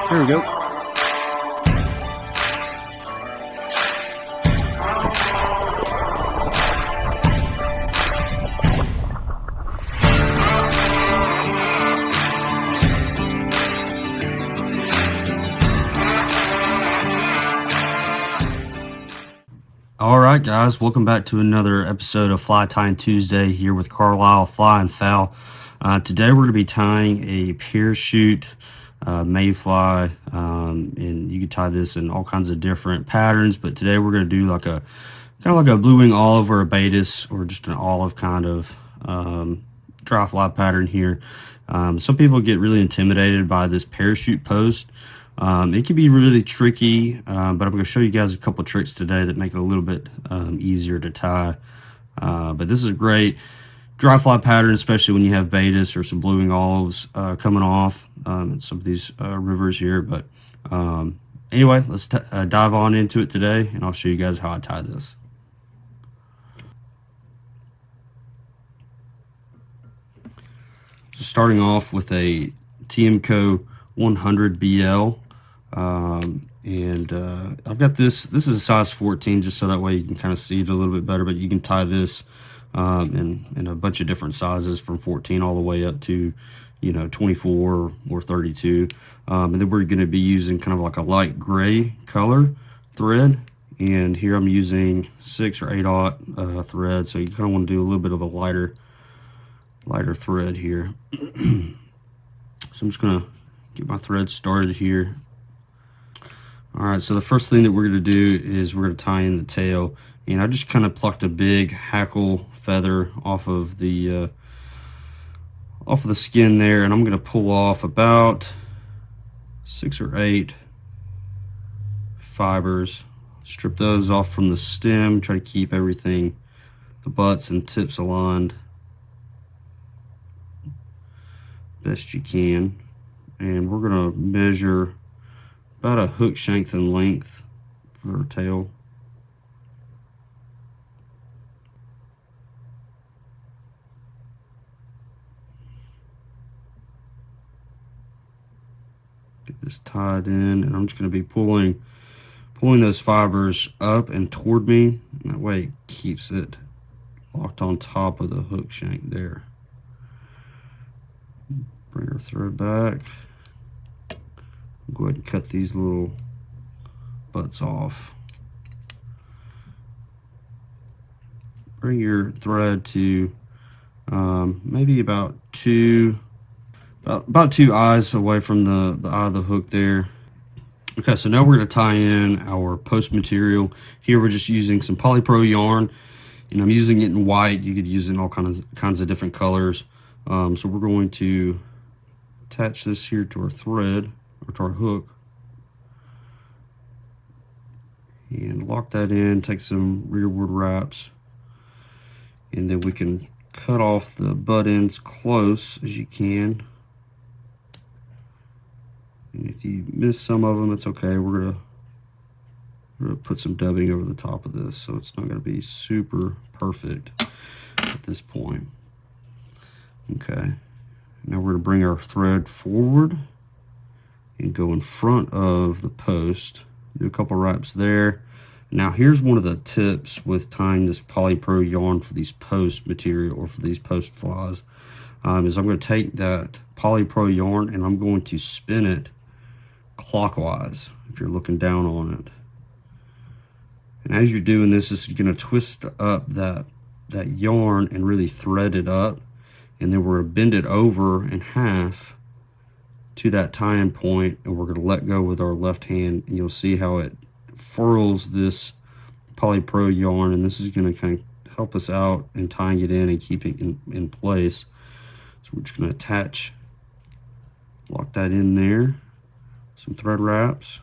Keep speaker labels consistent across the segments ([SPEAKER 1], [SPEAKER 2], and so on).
[SPEAKER 1] There we go.
[SPEAKER 2] All right, guys, welcome back to another episode of Fly Tying Tuesday here with Carlisle Fly and Foul. Today we're going to be tying a parachute mayfly, and you can tie this in all kinds of different patterns, but today we're going to do like a kind of like a blue wing olive or a Baetis or just an olive kind of dry fly pattern here. Some people get really intimidated by this parachute post. It can be really tricky, but I'm going to show you guys a couple tricks today that make it a little bit easier to tie. But this is a great dry fly pattern, especially when you have Baetis or some blue wing olives coming off in some of these rivers here. But anyway, let's dive on into it today, and I'll show you guys how I tie this. So starting off with a TMCO 100 BL. I've got this is a size 14, just so that way you can kind of see it a little bit better, but you can tie this in a bunch of different sizes from 14 all the way up to 24 or 32, and then we're going to be using kind of like a light gray color thread, and here I'm using 6 or 8/0 thread, so you kind of want to do a little bit of a lighter thread here. So I'm just gonna get my thread started here. All right, so the first thing that we're going to do is we're going to tie in the tail, and I just kind of plucked a big hackle feather off of the skin there, and I'm going to pull off about 6 or 8 fibers, strip those off from the stem, try to keep everything, the butts and tips aligned best you can, and we're going to measure about a hook shank in length for her tail. Get this tied in, and I'm just going to be pulling those fibers up and toward me. That way it keeps it locked on top of the hook shank there. Bring our thread back. Go ahead and cut these little butts off. Bring your thread to maybe about two eyes away from the eye of the hook there. Okay, so now we're going to tie in our post material. Here we're just using some polypro yarn, and I'm using it in white. You could use it in all kinds of different colors. So we're going to attach this here to our thread, or to our hook, and lock that in, take some rearward wraps, and then we can cut off the butt ends close as you can. And if you miss some of them, that's okay. We're gonna put some dubbing over the top of this, so it's not gonna be super perfect at this point. Okay, now we're gonna bring our thread forward and go in front of the post, do a couple wraps there. Now here's one of the tips with tying this polypro yarn for these post material, or for these post flies, is I'm going to take that polypro yarn and I'm going to spin it clockwise if you're looking down on it. And as you're doing this, this is going to twist up that yarn and really thread it up, and then we're going to bend it over in half to that tying point, and we're going to let go with our left hand, and you'll see how it furls this polypro yarn, and this is going to kind of help us out in tying it in and keeping it in place. So we're just going to attach, lock that in there, some thread wraps,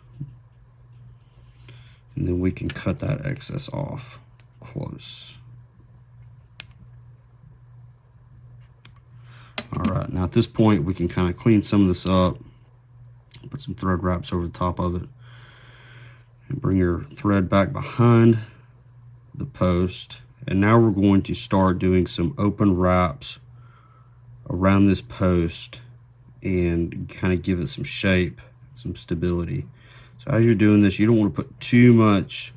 [SPEAKER 2] and then we can cut that excess off close. All right, now at this point we can kind of clean some of this up, put some thread wraps over the top of it, and bring your thread back behind the post. And now we're going to start doing some open wraps around this post and kind of give it some shape some stability. So as you're doing this, you don't want to put too much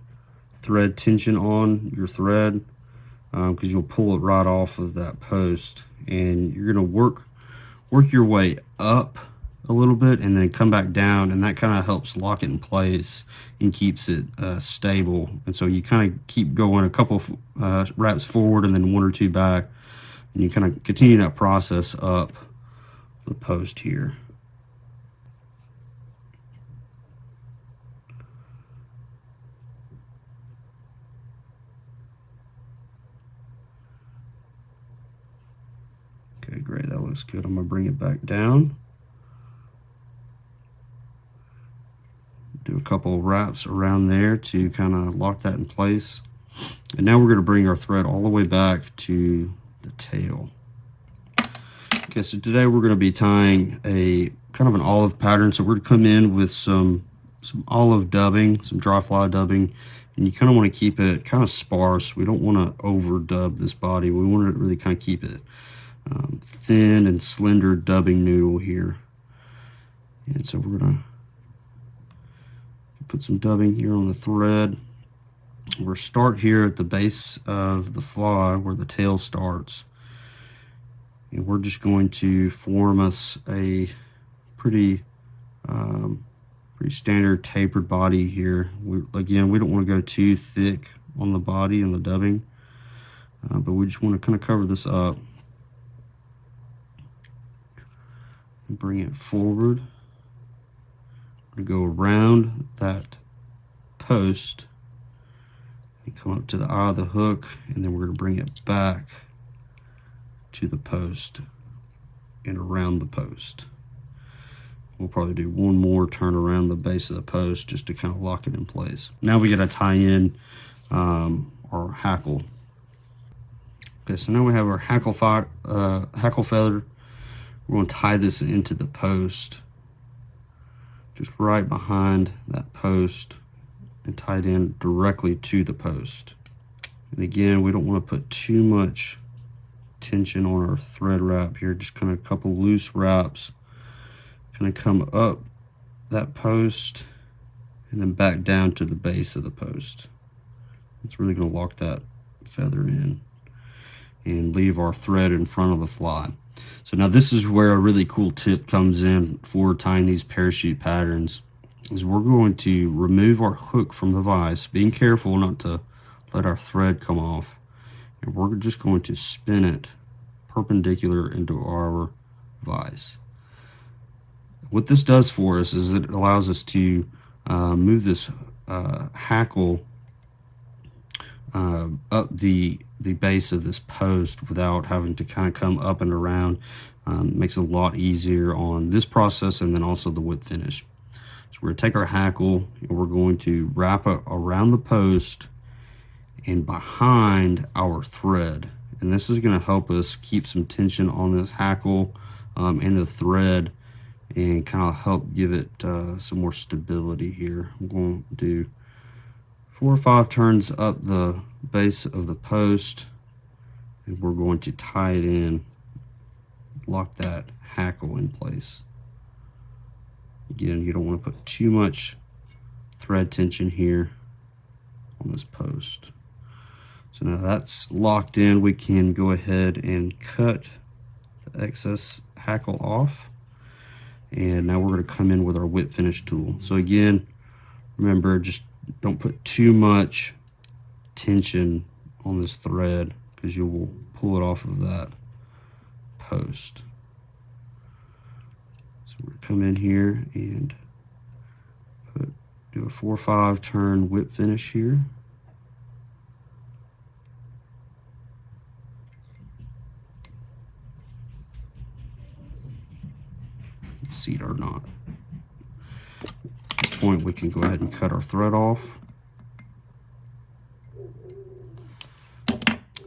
[SPEAKER 2] thread tension on your thread, because you'll pull it right off of that post, and you're going to work your way up a little bit and then come back down, and that kind of helps lock it in place and keeps it stable. And so you kind of keep going a couple wraps forward and then one or two back, and you kind of continue that process up the post here. Okay, great, that looks good. I'm gonna bring it back down. Do a couple of wraps around there to kind of lock that in place. And now we're going to bring our thread all the way back to the tail. Okay, so today we're going to be tying a kind of an olive pattern. So we're going to come in with some olive dubbing, some dry fly dubbing, and you kind of want to keep it kind of sparse. We don't want to over dub this body. We want to really kind of keep it thin and slender dubbing noodle here. And so we're going to put some dubbing here on the thread. We'll start here at the base of the fly where the tail starts, and we're just going to form us a pretty standard tapered body here. Again, we don't want to go too thick on the body and the dubbing, but we just want to kind of cover this up and bring it forward. We're going to go around that post and come up to the eye of the hook, and then we're going to bring it back to the post and around the post. We'll probably do one more turn around the base of the post just to kind of lock it in place. Now we got to tie in our hackle. Okay, so now we have our hackle feather. We're going to tie this into the post, just right behind that post, and tied in directly to the post. And again, we don't want to put too much tension on our thread wrap here, just kind of a couple loose wraps, kind of come up that post and then back down to the base of the post. It's really going to lock that feather in and leave our thread in front of the fly. So now this is where a really cool tip comes in for tying these parachute patterns, is we're going to remove our hook from the vise, being careful not to let our thread come off, and we're just going to spin it perpendicular into our vise. What this does for us is it allows us to move this hackle up the base of this post without having to kind of come up and around. Makes it a lot easier on this process and then also the whip finish. So we're going to take our hackle and we're going to wrap it around the post and behind our thread, and this is going to help us keep some tension on this hackle and the thread, and kind of help give it some more stability here. I'm going to do 4 or 5 turns up the base of the post, and we're going to tie it in, lock that hackle in place. Again, you don't want to put too much thread tension here on this post. So now that's locked in, we can go ahead and cut the excess hackle off. And now we're going to come in with our whip finish tool. So again, remember, just don't put too much tension on this thread because you will pull it off of that post. So we're going to come in here and do a 4 or 5 turn whip finish here. Seat our knot. At this point, we can go ahead and cut our thread off,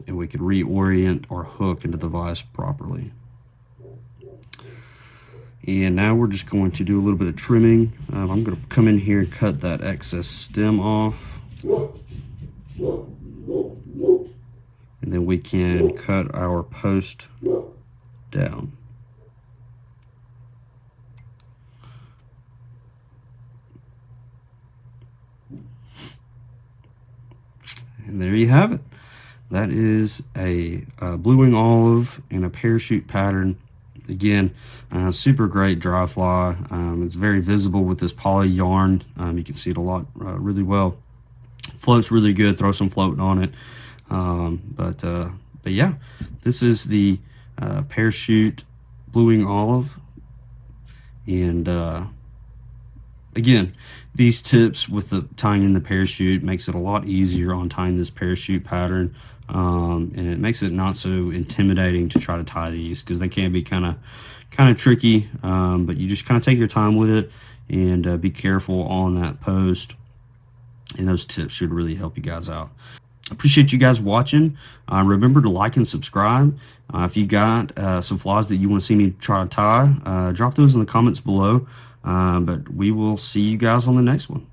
[SPEAKER 2] and we can reorient our hook into the vise properly. And now we're just going to do a little bit of trimming. I'm going to come in here and cut that excess stem off, and then we can cut our post down. And there you have it. That is a blue wing olive and a parachute pattern. Again, super great dry fly. It's very visible with this poly yarn. You can see it a lot really well. Floats really good. Throw some floating on it. But yeah, this is the parachute blue wing olive. And again, these tips with the tying in the parachute makes it a lot easier on tying this parachute pattern. And it makes it not so intimidating to try to tie these, because they can be kind of tricky, but you just kind of take your time with it and be careful on that post, and those tips should really help you guys out. Appreciate you guys watching. Remember to like and subscribe. If you got some flies that you want to see me try to tie, drop those in the comments below. But we will see you guys on the next one.